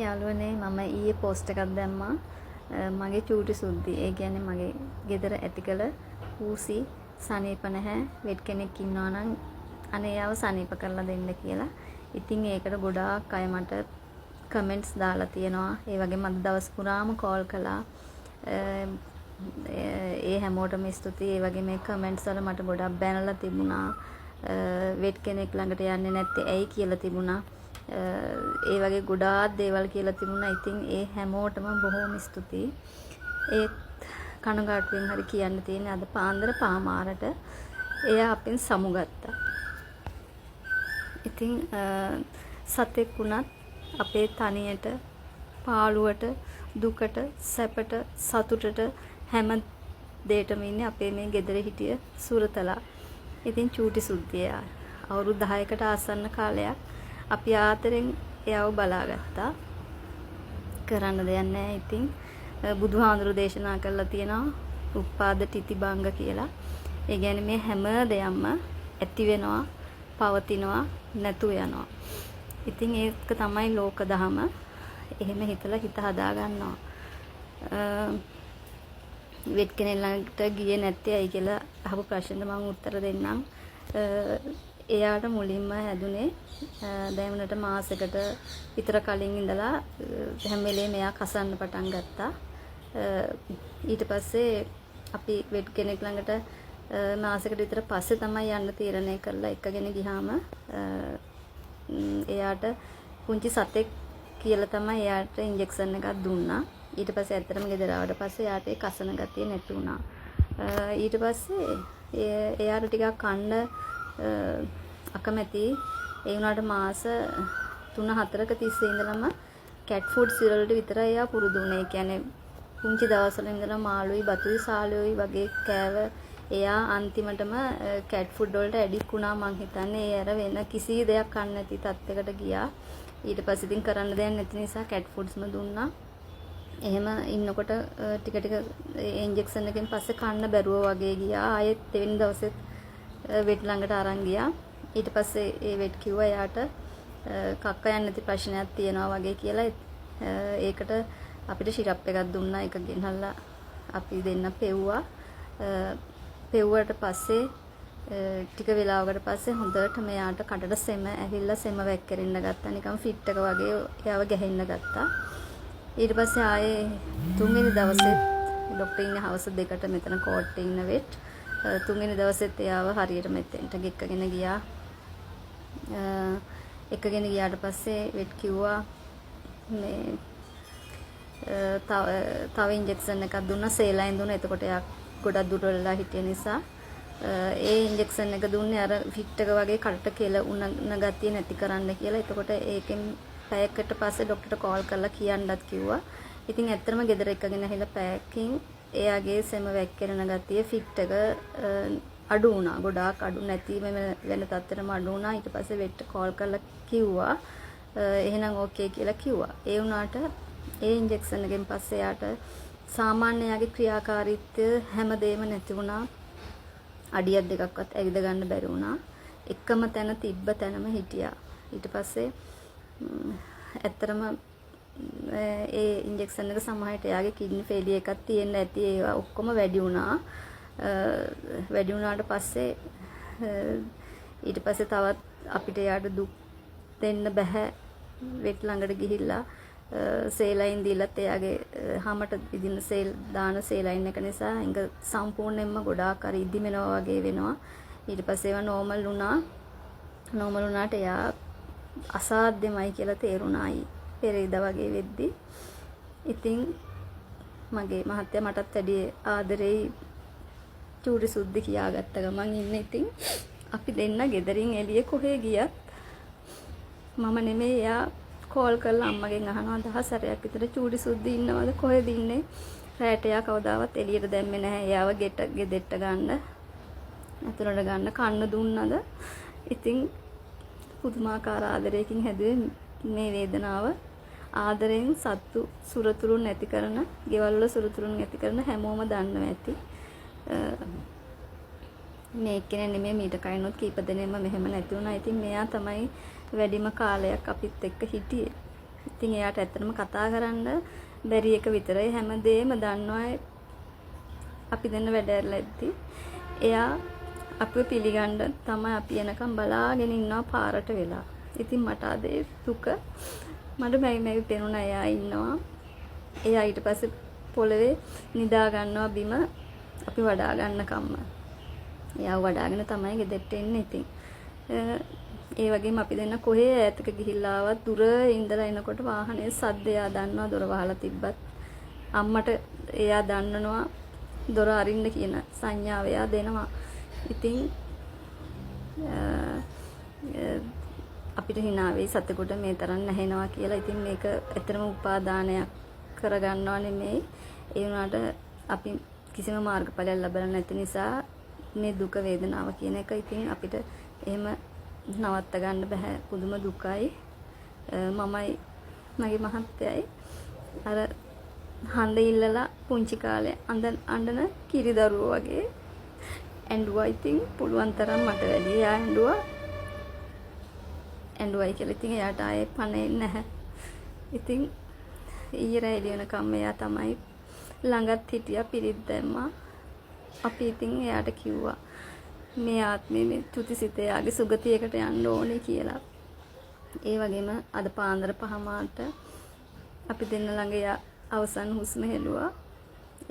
යාළුවනේ මම ඊයේ පෝස්ට් එකක් දැම්මා මගේ චූටි සුද්දි. ඒ කියන්නේ මගේ ගෙදර ඇතිකල ඌසි සනීප නැහැ. වෙට් කෙනෙක් ඉන්නවා නම් අනේ යාව සනීප කරලා දෙන්න කියලා. ඉතින් ඒකට ගොඩාක් අය මට කමෙන්ට්ස් දාලා තියෙනවා. ඒ වගේම අද දවස් පුරාම කෝල් කළා. ඒ හැමෝටම ස්තුතියි. ඒ වගේ මේ කමෙන්ට්ස් වල මට ගොඩක් බැනලා තිබුණා. වෙට් කෙනෙක් ළඟට යන්නේ නැත්තේ ඇයි කියලා තිබුණා. ඒ වගේ ගොඩාක් දේවල් කියලා තිබුණා. ඉතින් ඒ හැමෝටම බොහොම ස්තුතියි. ඒත් කනගාටුවෙන් හරි කියන්න තියෙන්නේ අද පාන්දර පාමාරට එයා අපෙන් සමුගත්තා. ඉතින් සතෙක් වුණත් අපේ තනියට පාළුවට දුකට සැපට සතුටට හැම දෙයකම ඉන්නේ අපේ මේ ගෙදර හිටිය සුරතලා. ඉතින් චූටි සුද්දිය අවුරුදු 10කට ආසන්න කාලයක් අපි ආතරෙන් එයාව බලාගත්තා. කරන්න දෙයක් නැහැ. ඉතින් බුදුහාඳුරු දේශනා කරලා තියෙනවා උප්පාද තිතිබංග කියලා. ඒ කියන්නේ මේ හැම දෙයක්ම ඇති වෙනවා, පවතිනවා, නැතු යනවා. ඉතින් ඒක තමයි ලෝක දහම. එහෙම හිතලා හිත හදා ගන්නවා. වෙට් කෙනෙක් ළඟට ගියේ නැත්තේ ඇයි කියලා අහපු ප්‍රශ්නෙට මම උත්තර දෙන්නම්. එයාට මුලින්ම හැදුනේ දැන් මාසෙකට විතර කලින් ඉඳලා හැම වෙලේම එයා කසන්න පටන් ගත්තා. ඊට පස්සේ අපි වෙට් කෙනෙක් ළඟට මාසෙකට විතර පස්සේ තමයි යන්න තීරණය කරලා එක්කගෙන ගියාම එයාට පුංචි සතෙක් කියලා තමයි එයාට ඉන්ජෙක්ෂන් එකක් දුන්නා. ඊට පස්සේ ඇත්තටම ගෙදර ආවට පස්සේ එයාට ඒ කසන ගතිය නැති වුණා. ඊට පස්සේ එයාට ටිකක් කන්න අකමැති. ඒ වුණාට මාස 3-4ක තිස්සේ ඉඳලම කැට් ෆුඩ් සිරල්ට විතරයි එයා පුරුදු වුණේ. ඒ කියන්නේ පුංචි දවස්වල ඉඳලා මාළුයි බතුයි සාලුයි වගේ කෑව එයා අන්තිමටම කැට් ෆුඩ් වලට ඇඩික් වුණා. මං හිතන්නේ ඒ අර වෙන කිසි දෙයක් කන්න නැති තත්යකට ගියා. ඊට පස්සේ ඉතින් කරන්න දෙයක් නැති නිසා කැට් ෆුඩ්ස්ම දුන්නා. එහෙම ඉන්නකොට ටික ටික ඉන්ජෙක්ෂන් එකෙන් පස්සේ කන්න බැරුව වගේ ගියා. ආයෙත් දෙවෙනි දවසෙත් වෙට් ළඟට අරන් ගියා. ඊට පස්සේ ඒ වෙට් කිව්වා එයාට කක්ක යන්න නැති ප්‍රශ්නයක් තියෙනවා වගේ කියලා. ඒකට අපිට සිරප් එකක් දුන්නා. ඒක ගෙනල්ලා අපි දෙන්න පෙව්වා. පෙව්වට පස්සේ ටික වෙලාවකට පස්සේ හොඳට මෙයාට කටට සෙම ඇවිල්ලා සෙම වැක්කිරෙන්න ගත්තා. නිකන් ෆිට් එක වගේ එයාව ගැහෙන්න ගත්තා. ඊට පස්සේ ආයේ තුන්වෙනි දවසේ ડોක්ටර් ඉන්නේ හවස 2ට මෙතන කෝට් ඉන්න වෙට්. තුන්වෙනි දවසෙත් එයාව හරියට මෙතෙන්ට ගෙක්කගෙන ගියා. එක්කගෙන ගියාට පස්සේ වෙට් කිව්වා මේ තව ඉන්ජෙක්ෂන් එකක් දුන්නා. සේලයින් දුන්නා. එතකොට එයා ගොඩක් දුර වෙලා හිටිය නිසා ඒ ඉන්ජෙක්ෂන් එක දුන්නේ අර ෆිට් එක වගේ කටට කෙල උණ ගතිය නැති කරන්න කියලා. එතකොට ඒකෙන් පැයකට පස්සේ ડોක්ටර්ට කෝල් කරලා කියන්නත් කිව්වා. ඉතින් ඇත්තටම ගෙදර එක්කගෙන ඇහිලා පැයකින් එයාගේ සෙම වැක්කිරෙන ගතිය ෆිට් එක අඩු වුණා. ගොඩාක් අඩු නැති වෙන තත්ත්වෙටම අඩු වුණා. ඊට පස්සේ වෙට් කෝල් කරලා කිව්වා එහෙනම් ඕකේ කියලා කිව්වා. ඒ වුණාට ඒ ඉන්ජෙක්ෂන් එකෙන් පස්සේ යාට සාමාන්‍ය යාගේ ක්‍රියාකාරීත්වය හැමදේම නැති වුණා. අඩියක් දෙකක්වත් ඇවිද ගන්න බැරි වුණා. එකම තැන තිබ්බ තැනම හිටියා. ඊට පස්සේ ඇත්තටම ඒ ඉන්ජෙක්ෂන් එක සමහරට එයාගේ කිඩ්නි ෆේලියර් එකක් තියෙන්න ඇති. ඒවා ඔක්කොම වැඩි වුණා. වැඩි වුණාට පස්සේ ඊට පස්සේ තවත් අපිට එයාට දුක් දෙන්න බෑ. වෙට් ළඟට ගිහිල්ලා සේලයින් දීලත් එයාගේ හැමට ඉදින සේල් දාන සේලයින් එක නිසා ඒක සම්පූර්ණයෙන්ම ගොඩාක් අර ඉදිමෙනවා වගේ වෙනවා. ඊට පස්සේ ඒවා නෝමල් වුණා. නෝමල් වුණාට එයා අසාධ්‍යමයි කියලා තේරුණායි පෙරේද වගේ වෙද්දි. ඉතින් මගේ මහත්තයා මටත් වැඩි ආදරෙයි චූටි සුද්දි කියාගත්ත ගමන් ඉන්නේ. ඉතින් අපි දෙන්න ගෙදරින් එළිය කොහේ ගියත් මම නෙමෙයි එයා කෝල් කරලා අම්මගෙන් අහනවා 10 සැරයක් විතර චූටි සුද්දි ඉන්නවද කොහෙද ඉන්නේ? රැට එයා කවදාවත් එළියට දැම්මේ නැහැ. එයාව ගෙදෙට්ට ගන්න අතුරට ගන්න කන්න දුන්නද? ඉතින් පුදුමාකාර ආදරයකින් හැදුවේ මේ වේදනාව. ආදරෙන් සත්තු සුරතුරුන් නැති කරන, ගෙවල් වල සුරතුරුන් නැති කරන හැමෝම දන්නවා ඇති. මේ එක්කෙනෙක් නෙමෙයි මීට කලිනුත් කීප දෙනෙක්ම මෙහෙම නැති වුණා. ඉතින් මෙයා තමයි වැඩිම කාලයක් අපිත් එක්ක හිටියේ. ඉතින් එයාට ඇත්තටම කතා කරන්න බැරි එක විතරයි. හැමදේම දන්නවා. අපි දෙන්න වැඩ ඇරලා ඉද්දි එයා අපිව පිළිගන්න තමයි අපි එනකම් බලාගෙන ඉන්නවා පාරට වෙලා. ඉතින් මට අද දුක මට මැවි පෙනුණා එයා ඉන්නවා. එයා ඊට පස්සේ පොළවේ නිදා ගන්නවා බිම අපි වඩා ගන්නකම්ම. එයා වඩාගෙන තමයි ගෙදරට එන්නේ. ඉතින් ඒ වගේම අපි දෙන්න කොහේ ඈතක ගිහිල්ලා ආවත් දුර ඉඳලා එනකොට වාහනේ සද්ද එයා දන්නවා දොර වහලා තිබ්බත්. අම්මට එයා දන්නනවා දොර අරින්න කියන සංඥාව එයා දෙනවා. ඉතින් අපිට hina වෙයි සතෙකුට මේ තරම් නැහෙනවා කියලා. ඉතින් මේක ඇත්තටම උපාදානයක් කරගන්නව නෙමෙයි. ඒ වුණාට අපි කිසිම මාර්ගඵලයක් ලැබලා නැති නිසා මේ දුක වේදනාව කියන එක ඉතින් අපිට එහෙම නවත්ත ගන්න බෑ. පුදුම දුකයි. මමයි මගේ මහත්තයයි අර හඳ ඉල්ලලා පුංචි කාලේ අඬන කිරි දරුවෝ වගේ ඇඬුවා. ඉතින් පුළුවන් තරම් මට වැඩි එයා ඇඬුවයි කියලා. ඉතින් එයාට ආයේ පණේ නැහැ. ඉතින් ඊයේ එළියනකම් එයා තමයි ළඟත් හිටියා. පිරිත් දැම්මා. අපි ඉතින් එයාට කිව්වා මේ ආත්මේ මේ තුතිසිත එයාගේ සුගතියකට යන්න ඕනේ කියලා. ඒ වගේම අද පාන්දර 5 මාට අපි දෙන්න ළඟ එයා අවසන් හුස්ම හෙළුවා.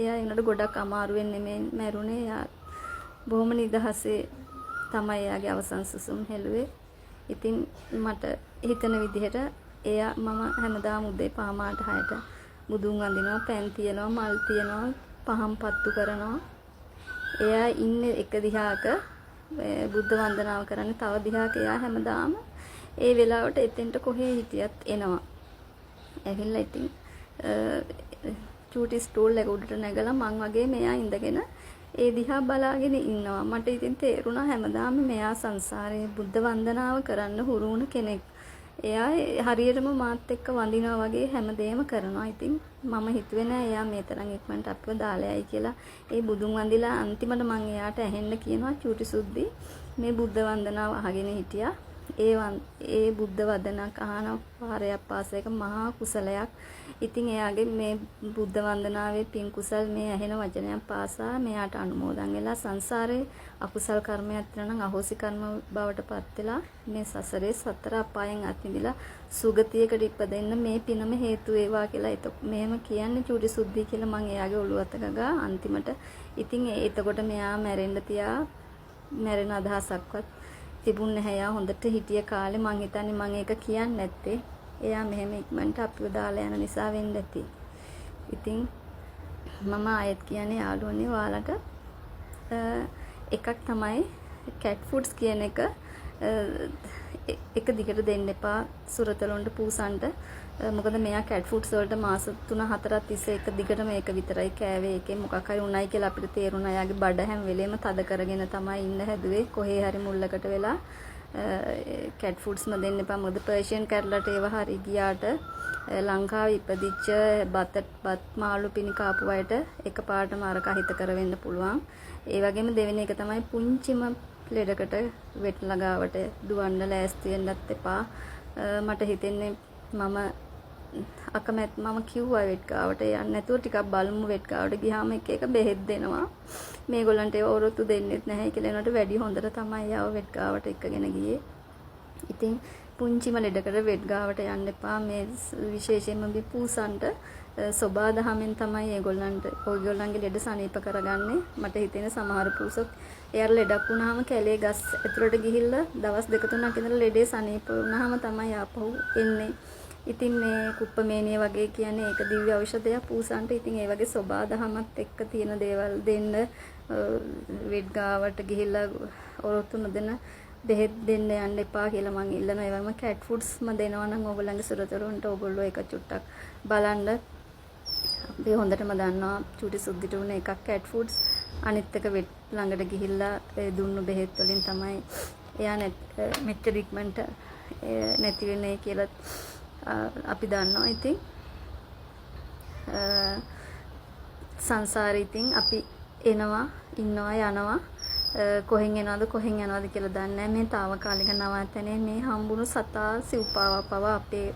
එයා ඒනට ගොඩක් අමාරුවෙන් නෙමෙයි මැරුණේ. එයා බොහොම නිදහසේ තමයි එයාගේ අවසන් සුසුම් හෙළුවේ. ඉතින් මට හිතන විදිහට එයා මම හැමදාම උදේ 5 මාට 6ට බුදුන් වඳිනවා, පෑන් තියනවා, මල් තියනවා, පහන් පත්තු කරනවා. එයා ඉන්නේ එක දිහාක බුද්ධ වන්දනාව කරන්නේ තව දිහාක. එයා හැමදාම ඒ වෙලාවට එතෙන්ට කොහේ හිටියත් එනවා. ඇවිල්ලා ඉතින් චූටි ස්ටූල් එක උඩට නැගලා මං වගේ මෙයා ඉඳගෙන ඒ දිහා බලාගෙන ඉන්නවා. මට ඉතින් තේරුණා හැමදාම මෙයා සංසාරේ බුද්ධ වන්දනාව කරන්න හුරු වුණ කෙනෙක්. එයා හරියටම මාත් එක්ක වඳිනවා වගේ හැමදේම කරනවා. ඉතින් මම හිතුවේ නෑ එයා මේ තරම් ඉක්මනට අපිව දාලා යයි කියලා. ඒ බුදුන් වඳිලා අන්තිමට මං එයාට ඇහෙන්න කියනවා චූටි සුද්දි මේ බුද්ධ වන්දනාව අහගෙන හිටියා. ඒ බුද්ධ වදනක් අහන පාරයක් පාසයක මහා කුසලයක්. ඉතින් එයාගේ මේ බුද්ධ වන්දනාවේ පින් කුසල් මේ ඇහෙන වචනයක් පාසා මෙයාට අනුමෝදන් වෙලා සංසාරේ අකුසල් කර්මයක් තියෙනවා නම් අහෝසි කර්ම බවට පත් වෙලා මේ සසරේ සතර අපායන් අත්මිදලා සුගතියකට ඉපදෙන්න මේ පිනම හේතු වේවා කියලා. මෙහෙම කියන්නේ චූටි සුද්ධි කියලා මං එයාගේ ඔළුව අත ගගා අන්තිමට. ඉතින් එතකොට මෙයා මැරෙන අදහසක්වත් තිබුණ නැහැ. එයා හොඳට හිටිය කාලේ මං හිතන්නේ මං ඒක කියන්නේ නැත්තේ එයා මෙහෙම ඉක්මනට අපිව දාලා යන නිසා වෙන්න ඇති. ඉතින් මම ආයෙත් කියන්නේ යාළුවනේ ඔයාලට එකක් තමයි කැට් ෆුඩ්ස් කියන එක එක දිගට දෙන්න එපා සුරතලොන්ට පූසන්ට. මොකද මෙයා කැට් ෆුඩ්ස් වලට මාස 3-4ක් තිස්සේ එක දිගටම ඒක විතරයි කෑවේ. ඒකේ මොකක් හරි උණයි කියලා අපිට තේරුණා. එයාගේ බඩ හැම වෙලෙම තද කරගෙන තමයි ඉන්න හැදුවේ. කොහේ හරි මුල්ලකට වෙලා කැට් ෆුඩ්ස්ම දෙන්න එපා. මොකද පර්ෂියන් කැට්ලට ඒවා හරි ගියාට ලංකාවේ ඉපදිච්ච බත් මාළු පිණි කාපු අයට එකපාරටම අරක හිත කර වෙන්න පුළුවන්. ඒ වගේම දෙවෙනි එක තමයි පුංචිම ලෙඩකට වෙට් ළඟාවට දුවන්න ලෑස්ති වෙන්නත් එපා. මට හිතෙන්නේ මම කිව්වා වෙට් ගාවට යන්න නැතුව ටිකක් බලමු. වෙට් ගාවට ගියාම එක බෙහෙත් දෙනවා. මේගොල්ලන්ට ඒව ඔරොත්තු දෙන්නෙත් නැහැ කියලා. ඒනට වැඩි හොඳට තමයි යාව වෙට් ගාවට එක්කගෙන ගියේ. ඉතින් පුංචිම ලෙඩකට වෙට් ගාවට යන්න එපා. මේ විශේෂයෙන්ම මේ පූසන්ට සෝබා දහමෙන් තමයි ඔයගොල්ලන්ගේ ලෙඩ සනීප කරගන්නේ. මට හිතෙන සමහර පූසොත් එයාට ලෙඩක් වුණාම කැලේ ගස් ඇතුළට ගිහිල්ලා දවස් 2-3ක් ඉඳලා ලෙඩේ සනීප වුණාම තමයි ආපහු එන්නේ. ඉතින් මේ කුප්පමේනිය වගේ කියන්නේ ඒක දිව්‍ය ඖෂධයක් පූසන්ට. ඉතින් ඒ වගේ සෝබා දහමත් එක්ක තියෙන දේවල් දෙන්න වෙට් ගාවට ගිහිල්ලා ඔරොත්තු නොදෙන බෙහෙත් දෙන්න යන්න එපා කියලා මං ඉල්ලනවා. ඒ වගේම කැට් ෆුඩ්ස්ම දෙනවා නම් ඕගොල්ලන්ගේ සුරතලොන්ට ඕගොල්ලෝ ඒක චුට්ටක් බලන්න. අපි හොඳටම දන්නවා චූටි සුද්දිට උනේ එකක් කැට් ෆුඩ්ස්. අනිත් එක වෙට් ළඟට ගිහිල්ලා දුන්නු බෙහෙත් වලින් තමයි එයා මෙච්චර ඉක්මනට නැති වෙන්නේ කියලා අපි දන්නවා. ඉතින් සංසාරේ ඉතින් අපි එනවා ඉන්නවා යනවා කොහෙන් එනවද කියලා දන්නේ නැහැ. මේ తాවකාලික නවාතැනේ මේ හම්බුණු සතා සිව්පාව පව අපේ